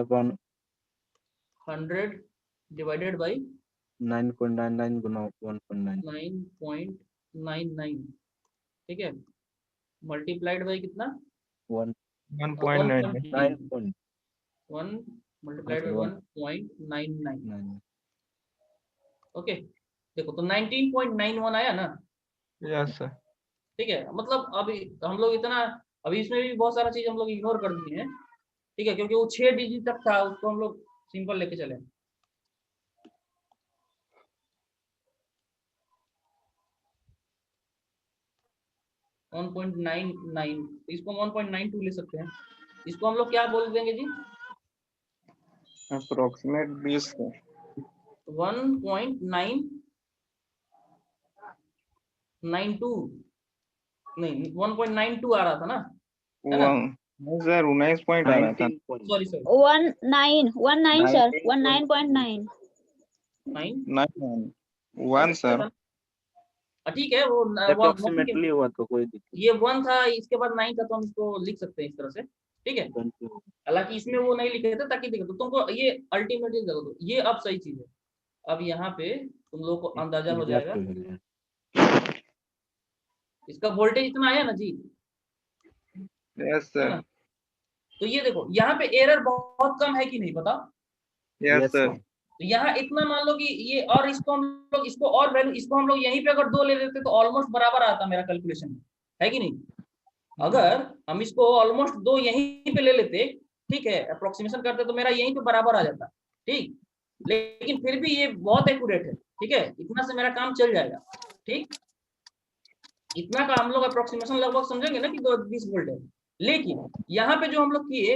डिवाइडेड बाई 9.99 गुना 1.9, 9.99, ठीक है, मल्टीप्लाइड बाई कितना 1.9 1 मल्टीप्लाइड बाई 1.99। ओके, देखो तो 19.91 आया ना। Yes sir. ठीक है, मतलब अभी हम लोग इतना, अभी इसमें भी बहुत सारा चीज हम लोग इग्नोर कर दिए हैं, ठीक है, क्योंकि वो 6 डिजिट तक था, उसको हम लोग सिंपल लेके चले। 1.99, इसको 1.92 ले सकते हैं। इसको हम लोग क्या बोल देंगे जी? अप्रोक्सीमेट 20 है। 1.992 नहीं 1.92 आ रहा था ना, है ना? नहीं सर 19 पॉइंट आ रहा था। 19 point। Sorry 19 sir, 19.9। 1 सर। ठीक है, वो अप्रोक्सीमेटली हुआ तो कोई दिक्कत ये 1 था, इसके बाद 9 था, तो हम इसको लिख सकते हैं इस तरह से, ठीक है। नहीं। हालांकि इसमें वो नहीं लिखे थे ताकि देखो, तो तुमको ये अल्टीमेटली देखो, तो ये अब सही चीज है। अब यहाँ पे तुम लोग को अंदाजा हो जाएगा, इसका वोल्टेज इतना आया ना जी, यस है सर। ना? तो ये देखो यहाँ पे एरर बहुत कम है कि नहीं, बताओ। Yes sir. तो यहाँ इतना मान लो कि ये, और इसको हम लोग, इसको और वैल्यू, इसको हम लोग यहीं पे अगर 2 ले लेते तो ऑलमोस्ट बराबर आता मेरा कैलकुलेशन में, है कि नहीं? अगर हम इसको ऑलमोस्ट 2 यहीं पे ले लेते, ठीक है, अप्रोक्सीमेशन करते, तो मेरा यहीं पे बराबर आ जाता, ठीक। लेकिन फिर भी ये बहुत एक्यूरेट है, ठीक है, इतना से मेरा काम चल जाएगा, ठीक। इतना का हम लोग अप्रोक्सीमेशन लगभग समझेंगे ना कि 20 वोल्ट है। लेकिन यहाँ पे जो हम लोग किए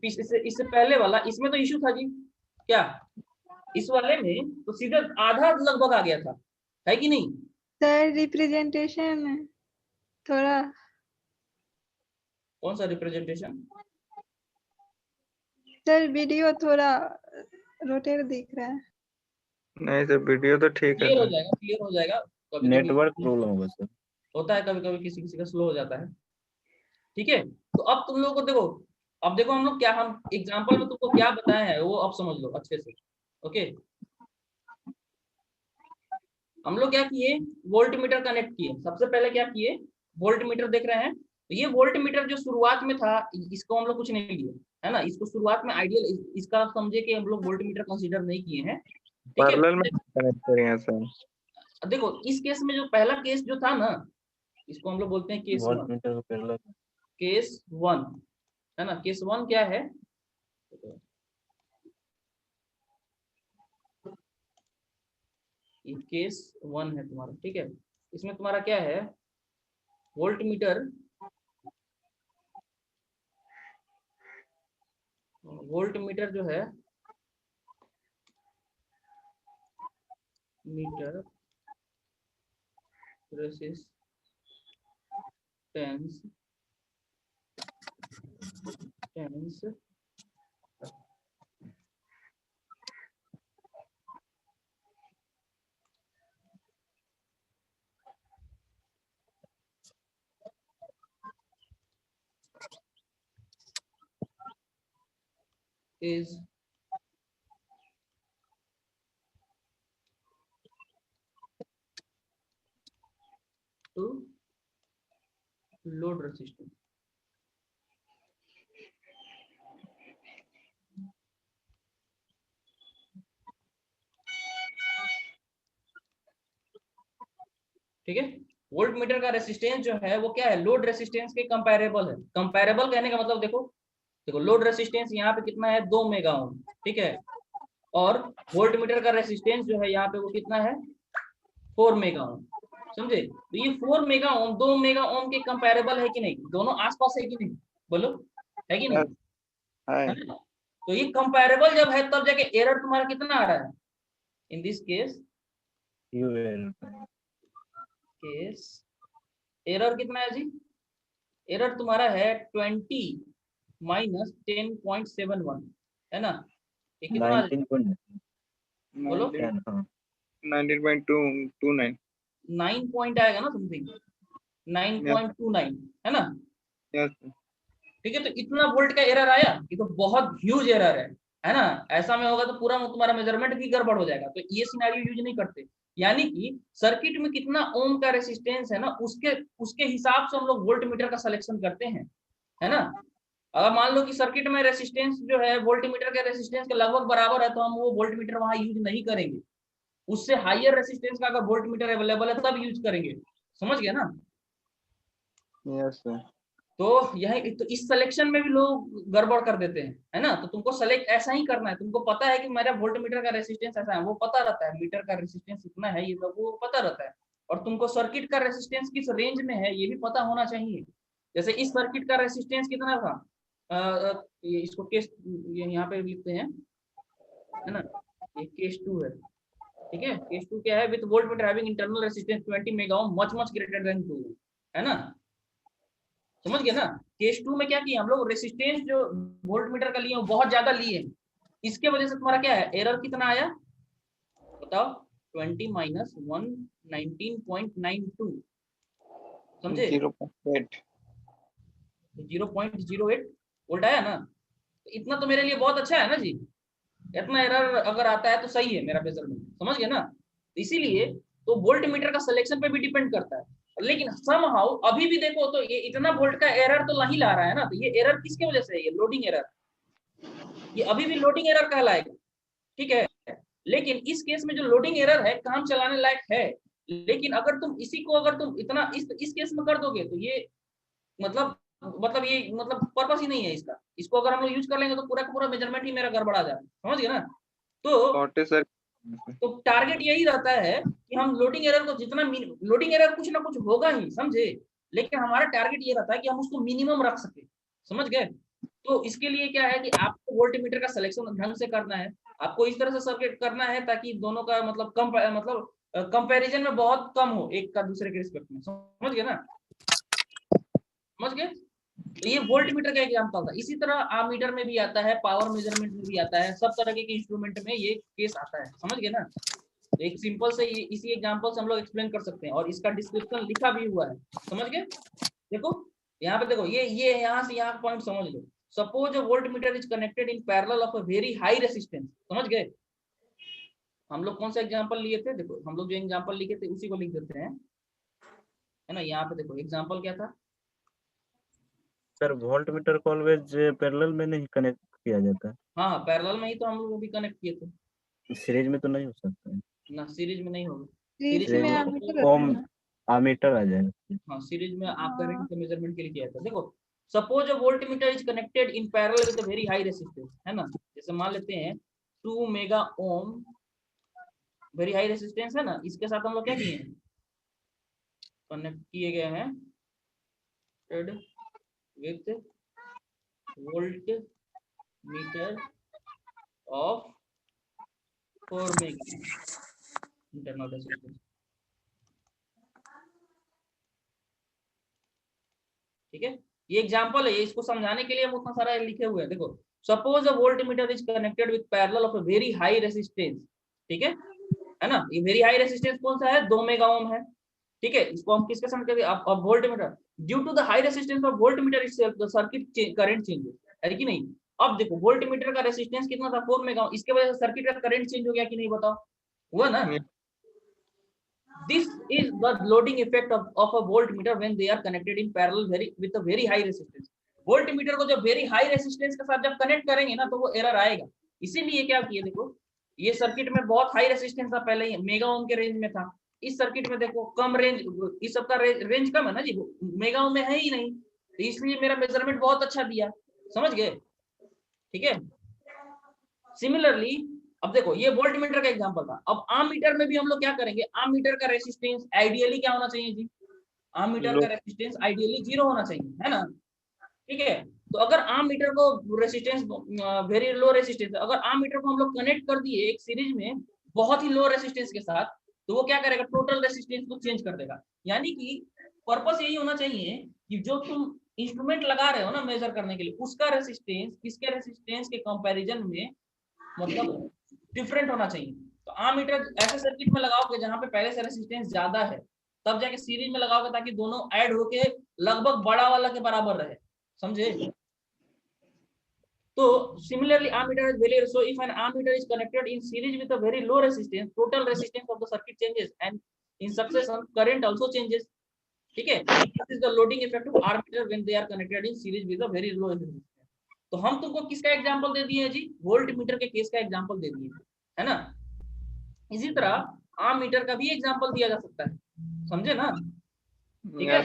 इससे पहले वाला, इसमें तो इश्यू था जी, क्या इस वाले में तो सीधा आधा लगभग आ गया था, है कि नहीं? सर रिप्रेजेंटेशन थोड़ा, कौन सा रिप्रेजेंटेशन? सर वीडियो थोड़ा रोटेट दिख रहा है। नहीं सर वीडियो तो ठीक है क्लियर हो सर। जाएगा, क्लियर हो जाएगा। कभी नेटवर्क प्रॉब्लम होगा सर। होता है, कभी कभी किसी किसी का स्लो हो जाता है, ठीक है। तो अब तुम लोगों को देखो, अब देखो हम लोग क्या, हम एग्जांपल में तुमको क्या बताए हैं वो अब समझ लो अच्छे से, ओके। हम लोग क्या किए, वोल्ट मीटर कनेक्ट किए। सबसे पहले क्या किए, वोल्ट मीटर देख रहे हैं, तो ये वोल्ट मीटर जो शुरुआत में था, इसको हम लोग कुछ नहीं लिए, है ना, इसको शुरुआत में आइडियल, इसका समझे कि हम लोग वोल्ट मीटर कंसीडर नहीं किए हैं, ठीक है। पैरेलल में कनेक्ट करें सर। देखो इस केस में जो पहला केस जो था ना, इसको हम लोग बोलते हैं केस 1। वोल्टमीटर को पैरेलल केस 1, है ना। केस 1 क्या है, ये केस 1 है तुम्हारा, ठीक है। इसमें तुम्हारा क्या है, वोल्ट मीटर, वोल्ट मीटर जो है, meter resistance is to load resistance। ठीक है, वोल्ट मीटर का रेसिस्टेंस जो है वो क्या है, लोड रेसिस्टेंस के कंपैरेबल है। कंपैरेबल कहने का मतलब देखो, देखो लोड रेसिस्टेंस यहाँ पे कितना है, 2 मेगा ओम, ठीक है। और वोल्ट मीटर का रेसिस्टेंस जो है यहाँ पे वो कितना है, 4 मेगा ओम, समझे। तो ये 4 मेगा ओम 2 मेगा ओम के कंपैरेबल है कि नहीं, दोनों आसपास है कि नहीं, बोलो, है कि नहीं? हाय। तो ये कंपैरेबल जब है तब जाके एरर तुम्हारा कितना आ रहा है, इन दिस केस एरर कितना है जी, एरर तुम्हारा है 20 माइनस 10.71, है ना। ये कितना आ जाएगा? बोलो 19.229 9 पॉइंट आएगा ना, समथिंग 9.29, है ना। यस। ठीक है, तो इतना वोल्ट का एरर आया, ये तो बहुत ह्यूज एरर है ना। ऐसा में होगा तो पूरा तुम्हारा मेजरमेंट भी गड़बड़ हो जाएगा, तो ये सिनेरियो यूज नहीं करते। यानी कि सर्किट में कितना ओम का रेसिस्टेंस है ना, उसके उसके हिसाब से हम लोग वोल्ट मीटर का सिलेक्शन करते हैं, है ना। अगर मान लो कि सर्किट में रेसिस्टेंस जो है वोल्ट मीटर के रेसिस्टेंस के लगभग बराबर है, तो हम वो वोल्ट मीटर वहां यूज नहीं करेंगे। उससे हाईयर रेसिस्टेंस का अगर वोल्ट मीटर अवेलेबल है तब यूज करेंगे, समझ गए ना। Yes sir. तो यह तो इस सिलेक्शन में भी लोग गड़बड़ कर देते हैं, है ना। तो तुमको सेलेक्ट ऐसा ही करना है, तुमको पता है कि मेरा वोल्ट मीटर का रेसिस्टेंस ऐसा है, वो पता रहता है, मीटर का रेसिस्टेंस इतना है, ये सब वो पता रहता है, और तुमको सर्किट का रेसिस्टेंस किस रेंज में है ये भी पता होना चाहिए। जैसे इस सर्किट का रेसिस्टेंस कितना था, ये इसको केस यहाँ पे लिखते हैं, है ना, ये केस 2 है, ठीक है। केस 2 क्या है, with voltmeter having internal resistance 20 mega ohm much greater than 2, है ना, समझ गए ना। केस 2 में क्या किया हम लोग, रेसिस्टेंस जो वोल्टमीटर का लिए वो बहुत ज्यादा लिए, इसके वजह से तुम्हारा क्या है, एरर कितना आया बताओ, 20 माइनस 119.92, समझे, 0.08 वोल्ट आया ना। इतना तो मेरे लिए बहुत अच्छा है ना जी, इतना एरर अगर आता है तो सही है मेरा मेजरमेंट, समझ गए ना। इसीलिए तो वोल्ट मीटर का सिलेक्शन पे भी डिपेंड करता है। लेकिन समहाउ अभी भी देखो तो ये इतना वोल्ट का एरर तो नहीं ला रहा है ना, तो ये एरर किसके वजह से है, ये लोडिंग एरर, ये अभी भी लोडिंग एरर कहलाएगा, ठीक है। लेकिन इस केस में जो लोडिंग एरर है काम चलाने लायक है, लेकिन अगर तुम इसी को अगर तुम इतना इस केस में कर दोगे तो ये मतलब पर्पस ही नहीं है इसका। इसको अगर हम लोग यूज कर लेंगे तो पूरा का पूरा मेजरमेंट ही मेरा गड़बड़ा जाए, समझ गए ना। तो टारगेट यही रहता है कि हम लोडिंग एरर को जितना, लोडिंग एरर कुछ ना कुछ होगा ही, समझे, लेकिन हमारा टारगेट ये रहता है कि हम उसको मिनिमम रख सके, समझ गए। तो इसके लिए क्या है कि आपको वोल्टमीटर का सिलेक्शन ढंग से करना है, आपको इस तरह से सर्किट करना है ताकि दोनों का मतलब कंपैरिजन में बहुत कम हो एक का दूसरे के रिस्पेक्ट में, समझ गए ना, समझ गए। तो ये वोल्ट मीटर का एग्जांपल था। इसी तरह आमीटर में भी आता है, पावर मेजरमेंट में भी आता है, सब तरह के इंस्ट्रूमेंट में ये केस आता है, समझ गए ना। तो एक सिंपल से इसी एग्जांपल से हम लोग एक्सप्लेन कर सकते हैं, और इसका डिस्क्रिप्शन लिखा भी हुआ है, समझ गए। देखो यहाँ पे देखो, ये यहाँ से यहाँ पॉइंट समझ लो। Suppose a volt meter is connected in parallel of a very high resistance, समझ गए। हम लोग कौन सा एग्जांपल लिए थे, देखो हम लोग जो एग्जांपल लिखे थे उसी को लिख देते हैं, है ना। यहाँ पे देखो एग्जांपल क्या था सर, वोल्ट मीटर को ऑलवेज पैरेलल में नहीं कनेक्ट किया जाता है। हाँ, पैरेलल में ही तो हम लोग अभी कनेक्ट किए थे, सीरीज में तो नहीं हो सकता है ना सीरीज में नहीं होगा। सीरीज में आमीटर ओम होता है ना। आमीटर आ जाएगा। हाँ, सीरीज में आप करंट के मेजरमेंट के लिए किया था। देखो suppose a voltmeter is connected in parallel with a very high resistance, है ना। जैसे मान लेते हैं 2 मेगा ओम, वेरी हाई रेजिस्टेंस है ना, इसके साथ हम लोग क्या किए हैं, कनेक्ट किए गए हैं with volt meter of 4 mega internal resistance, ठीक है। ये एग्जांपल है, इसको समझाने के लिए हम उतना सारा लिखे हुए हैं। देखो suppose a voltmeter is connected with parallel of a very high resistance, ठीक है ना। ये वेरी हाई रेजिस्टेंस कौन सा है, 2 मेगा ओम है, ठीक है। इसको हम किसके साथ करते हैं, अब voltmeter, due to the high resistance of voltmeter itself the circuit current changes, है कि नहीं। अब देखो वोल्टमीटर का रेजिस्टेंस कितना था, 4 मेगा ओम, इसके वजह से सर्किट का करंट चेंज हो गया कि नहीं, बताओ, हुआ ना। This is the loading effect of a voltmeter when they are connected in parallel with a very high resistance. Voltmeter को जब वेरी हाई रेजिस्टेंस के साथ जब कनेक्ट करेंगे ना तो वो एरर आएगा। इसीलिए क्या किए, देखो ये सर्किट में बहुत हाई रेजिस्टेंस था पहले ही, मेगा ओम के रेंज में था। इस सर्किट में देखो कम रेंज, इस सब का रेंज कम है ना जी, मेगा ओम में है ही नहीं, तो इसलिए मेरा मेजरमेंट बहुत अच्छा दिया, समझ गए, ठीक है। सिमिलरली अब देखो ये वोल्टमीटर का एग्जांपल था। अब आम मीटर में भी हम लोग क्या करेंगे, आम मीटर का रेजिस्टेंस आइडियली क्या होना चाहिए जी, आम मीटर का रेजिस्टेंस आइडियली 0 होना चाहिए, है ना, ठीक है। तो अगर आम मीटर को रेजिस्टेंस वेरी लो रेजिस्टेंस, अगर आम मीटर को हम लोग कनेक्ट कर दिए एक सीरीज में बहुत ही लो रेजिस्टेंस के साथ, तो वो क्या करेगा, टोटल रेजिस्टेंस को चेंज कर देगा। यानी कि पर्पस यही होना चाहिए कि जो तुम इंस्ट्रूमेंट लगा रहे हो ना मेजर करने के लिए, उसका रेजिस्टेंस किसके रेजिस्टेंस के कंपैरिजन में मतलब डिफरेंट होना चाहिए। तो आम मीटर ऐसे सर्किट में लगाओगे जहां पे पहले से रेजिस्टेंस ज्यादा है, तब जाके सीरीज में लगाओगे ताकि दोनों ऐड होके लगभग बड़ा वाला के बराबर रहे, समझे। तो similarly ammeter is very, so if an ammeter is connected in series with a very low resistance, total resistance of the circuit changes and in succession current also changes, ठीक है। this is the loading effect of ammeter when they are connected in series with a very low resistance। तो हम तुमको किसका एग्जांपल दे दिए जी, वोल्ट मीटर के केस का एग्जांपल दे दिए, है ना। इसी तरह आम मीटर का भी एग्जांपल दिया जा सकता है, समझे ना, ठीक है।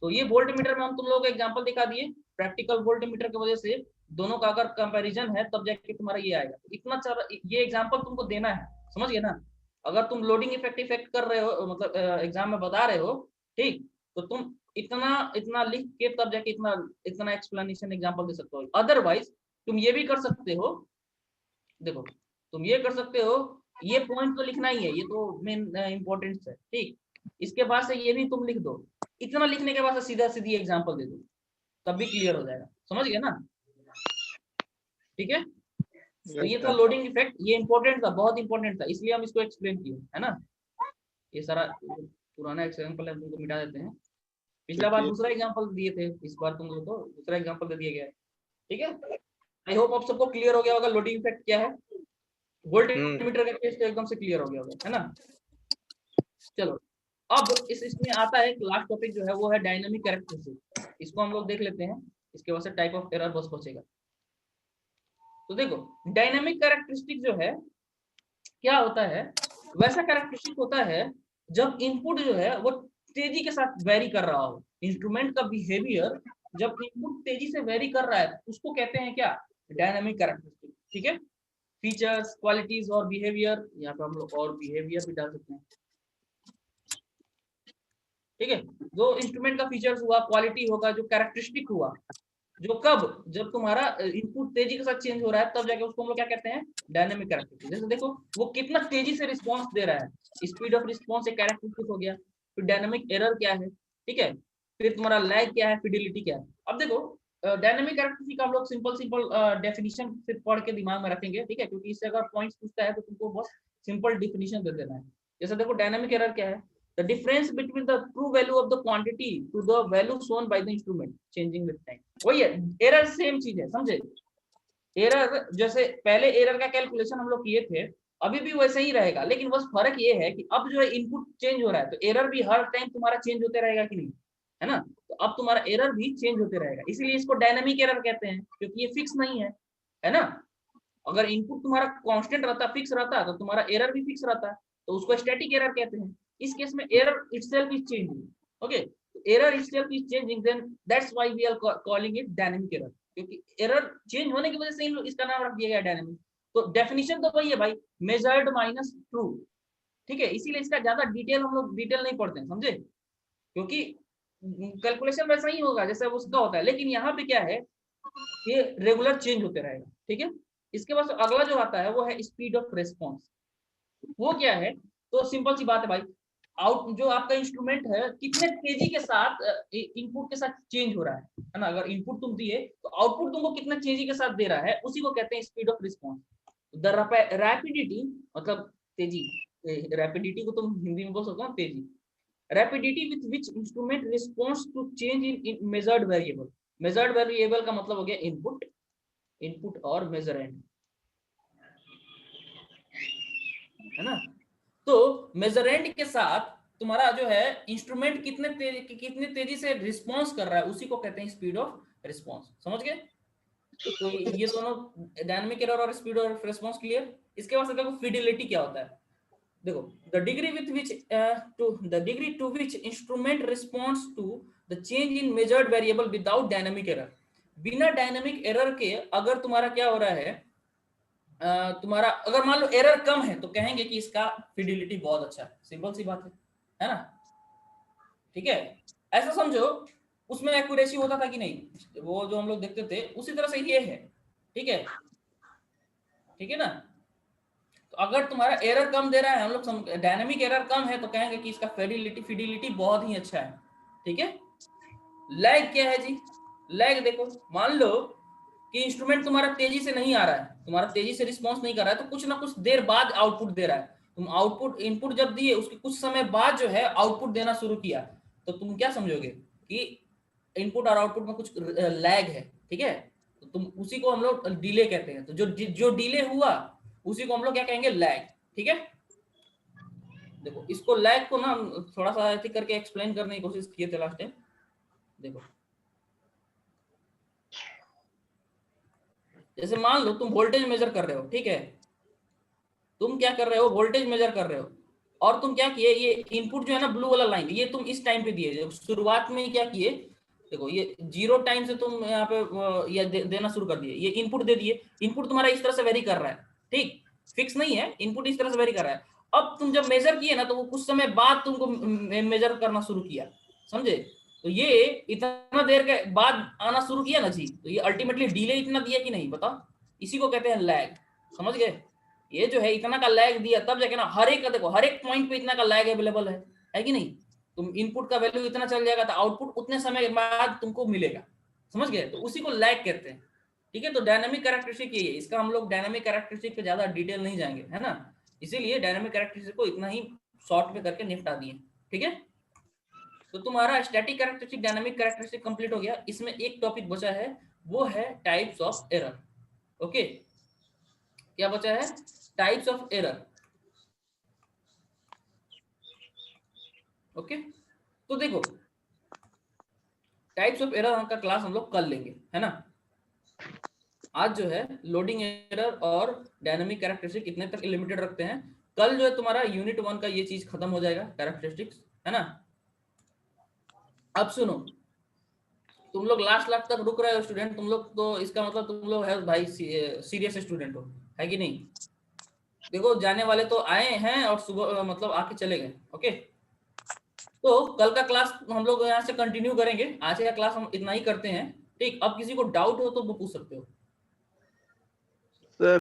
तो ये वोल्ट मीटर में हम तुम लोगों को एग्जांपल दिखा दिए, प्रैक्टिकल वोल्ट मीटर की वजह से दोनों का अगर कंपैरिजन है तब जाके तुम्हारा ये आएगा। इतना ये एग्जांपल तुमको देना है, समझ गए ना। अगर तुम लोडिंग इफेक्ट कर रहे हो, मतलब एग्जाम में बता रहे हो, ठीक, तो तुम इतना लिख के तब जाके इतना एक्सप्लेनेशन एग्जांपल दे सकते हो। अदरवाइज तुम ये भी कर सकते हो, देखो तुम ये कर सकते हो, ये पॉइंट तो लिखना ही है, ये तो मेन इंपॉर्टेंट है, ठीक, इसके बाद से ये भी तुम लिख दो, इतना लिखने के बाद से सीधा सीधी एग्जांपल दे दो, तब भी क्लियर हो जाएगा, समझ गए ना? ठीक है, तो ये था लोडिंग इफेक्ट, ये इंपॉर्टेंट था, बहुत इंपॉर्टेंट था, इसलिए हम इसको एक्सप्लेन किए, है ना? ये सारा पुराना एग्जांपल है, तुमको मिटा देते हैं। पिछला बार दूसरा एग्जांपल दिए थे, इस बार तुम लोग को दूसरा एग्जांपल दे दिया गया है, ठीक है? आई होप आप सबको क्लियर हो गया होगा लोडिंग इफेक्ट क्या है। वोल्टेज मीटर का केस तो एकदम से क्लियर हो गया होगा, है ना? चलो अब इसमें आता है लास्ट टॉपिक जो है वो है डायनामिक कैरेक्टरिस्टिक, इसको हम लोग देख लेते हैं, इसके बाद से टाइप ऑफ एरर बस बचेगा। तो देखो डायनामिक कैरेक्टरिस्टिक जो है क्या होता है, वैसा कैरेक्टरिस्टिक होता है जब इनपुट जो है वो तेजी के साथ वेरी कर रहा हो, इंस्ट्रूमेंट का बिहेवियर जब इनपुट तेजी से वेरी कर रहा है उसको कहते हैं क्या, डायनामिक कैरेक्टरिस्टिक, ठीक है? फीचर्स, क्वालिटीज और बिहेवियर, यहाँ पे हम लोग और बिहेवियर भी डाल सकते हैं, ठीक है? जो इंस्ट्रूमेंट का फीचर्स हुआ, क्वालिटी होगा, जो कैरेक्टरिस्टिक हुआ, जो कब, जब तुम्हारा इनपुट तेजी के साथ चेंज हो रहा है तब जाके उसको हम लोग क्या कहते हैं, डायनामिक कैरेक्टरिस्टिक। जैसे देखो वो कितना तेजी से रिस्पांस दे रहा है, स्पीड ऑफ रिस्पांस एक कैरेक्टरिस्टिक हो गया, फिर डायनामिक एरर क्या है, ठीक है, फिर तुम्हारा लैग क्या है, फिडिलिटी क्या है। अब देखो डायनामिक कैरेक्टरिस्टिक हम लोग सिंपल डेफिनेशन से पढ़ के दिमाग में रखेंगे, ठीक है, क्योंकि इससे अगर पॉइंट्स पूछता है तो तुमको बस सिंपल डेफिनेशन दे देना है। जैसे देखो डायनामिक एरर क्या है, the difference between the true value of the quantity to the value shown by the instrument changing with time। वही है, एरर सेम चीज है, समझे? एरर जैसे पहले एरर का कैलकुलेशन हम लोग किए थे, अभी भी वैसे ही रहेगा, लेकिन बस फर्क ये है कि अब जो है इनपुट चेंज हो रहा है, तो एरर भी हर टाइम तुम्हारा चेंज होते रहेगा कि नहीं, है ना? तो अब तुम्हारा एरर भी चेंज होते रहेगा, इसीलिए इसको डायनामिक एरर कहते हैं, क्योंकि ये फिक्स नहीं है ना? अगर इनपुट तुम्हारा कांस्टेंट रहता, फिक्स रहता, तो तुम्हारा एरर भी फिक्स रहता, तो उसको स्टैटिक एरर कहते हैं। इस केस में error itself is changing, okay, error itself is changing, then that's why we are calling it dynamic error, क्योंकि error चेंज होने की वजह से इसका नाम रख दिया गया डायनामिक। तो डेफिनेशन तो वही है भाई, मेजर्ड माइनस ट्रू, ठीक है, इसीलिए इसका ज्यादा डिटेल हम लोग डिटेल नहीं पढ़ते हैं, समझे? क्योंकि कैलकुलेशन वैसा ही होगा जैसा उसका होता है, लेकिन यहाँ पे क्या है, ये रेगुलर चेंज होते रहेगा, ठीक है? इसके बाद अगला जो आता है वो है स्पीड ऑफ रेस्पॉन्स। वो क्या है, तो सिंपल सी बात है भाई, आउट जो आपका इंस्ट्रूमेंट है कितने तेजी के साथ इनपुट के साथ चेंज हो रहा है ना? अगर इनपुट तुम दिए तो आउटपुट तुमको कितना तेजी के साथ दे रहा है, उसी को कहते हैं speed of response. The rapidity मतलब तेजी, रैपिडिटी को तुम हिंदी में बोल सकते हो तेजी, rapidity with which instrument response to change in measured variable. Measured variable का मतलब हो गया इनपुट और मेजरेंड, है ना? तो मेजरेंड के साथ तुम्हारा जो है इंस्ट्रूमेंट कितने तेजी से रिस्पांस कर रहा है, उसी को कहते हैं स्पीड ऑफ रिस्पांस, समझ गए? तो ये दोनों डायनामिक एरर और स्पीड ऑफ रिस्पांस क्लियर। इसके बाद देखो फिडिलिटी क्या होता है, देखो the degree to which instrument responds to the change in measured variable without dynamic error. बिना डायनामिक एरर के अगर तुम्हारा क्या हो रहा है, तुम्हारा अगर मान लो एरर कम है तो कहेंगे कि इसका फिडिलिटी बहुत अच्छा है, सिंपल सी बात है ना? ठीक है, ऐसा समझो उसमें एक्यूरेसी होता था कि नहीं, वो जो हम लोग देखते थे उसी तरह से ये है, ठीक है ना? तो अगर तुम्हारा एरर कम दे रहा है, हम लोग डायनामिक एरर कम है तो कहेंगे कि इसका फिडिलिटी बहुत ही अच्छा है, ठीक है? लैग क्या है जी, लैग देखो मान लो कि इंस्ट्रूमेंट तुम्हारा तेजी से नहीं आ रहा है, तुम्हारा तेजी से रिस्पांस नहीं कर रहा है, तो कुछ ना कुछ देर बाद आउटपुट दे रहा है। तुम आउटपुट इनपुट जब दिए उसके कुछ समय बाद जो है आउटपुट देना शुरू किया, तो तुम क्या समझोगे कि इनपुट और आउटपुट में कुछ लैग है, ठीक है? तो तुम उसी को हम लोग डिले कहते हैं। तो जो डिले हुआ उसी को हम लोग क्या कहेंगे, लैग, ठीक है? देखो इसको लैग को ना थोड़ा सा ऐसे करके एक्सप्लेन करने की कोशिश किए थे लास्ट टाइम। देखो जैसे मान लो तुम वोल्टेज मेजर कर रहे हो, ठीक है? तुम क्या कर रहे हो, वोल्टेज मेजर कर रहे हो, और तुम क्या किए, ये इनपुट जो है ना ब्लू वाला लाइन, ये तुम इस टाइम पे दिए, शुरुआत में क्या किए, देखो ये 0 टाइम से तुम यहाँ पे ये देना शुरू कर दिए, ये इनपुट दे दिए। इनपुट तुम्हारा इस तरह से वेरी कर रहा है, ठीक, फिक्स नहीं है, इनपुट इस तरह से वेरी कर रहा है। अब तुम जब मेजर किए ना तो वो कुछ समय बाद तुमको मेजर करना शुरू किया, समझे? तो ये इतना देर के बाद आना शुरू किया ना जी, तो ये अल्टीमेटली डिले इतना दिया कि नहीं, बताओ? इसी को कहते हैं लैग, समझ गए? ये जो है इतना का लैग दिया तब जाके ना, हर एक का देखो, हर एक पॉइंट पे इतना का लैग अवेलेबल है कि नहीं? तुम इनपुट का वैल्यू इतना चल जाएगा तो आउटपुट उतने समय बाद तुमको मिलेगा, समझ गए? तो उसी को लैग कहते हैं, ठीक है? तो डायनामिक कैरेक्टरिस्टिक ये है, इसका हम लोग डायनामिक कैरेक्टरिस्टिक पे ज्यादा डिटेल नहीं जाएंगे, है ना? इसीलिए डायनामिक कैरेक्टरिस्टिक को इतना ही शॉर्ट में करके निपटा दिए, ठीक है? तो तुम्हारा static characteristic dynamic characteristic complete हो गया। इसमें एक टॉपिक बचा है, वो है टाइप्स ऑफ एरर। ओके, क्या बचा है? Types of error. ओके, तो देखो टाइप्स ऑफ एरर का क्लास हम लोग कल लेंगे, है ना? आज जो है लोडिंग एरर और डायनामिक कैरेक्टरिस्टिक इतने तक लिमिटेड रखते हैं। कल जो है तुम्हारा यूनिट 1 का ये चीज खत्म हो जाएगा, कैरेक्टरिस्टिक्स, है ना? अब सुनो, तुम लोग लास्ट तक रुक रहे हो स्टूडेंट, तुम लोग तो इसका मतलब तुम लोग है भाई सीरियस स्टूडेंट हो, है कि नहीं? देखो जाने वाले तो आए हैं और सुबह मतलब आके चले गए। ओके, तो कल का क्लास हम लोग यहाँ से कंटिन्यू करेंगे। आज का क्लास हम इतना ही करते हैं, ठीक? अब किसी को डाउट हो तो वो पूछ सकते हो।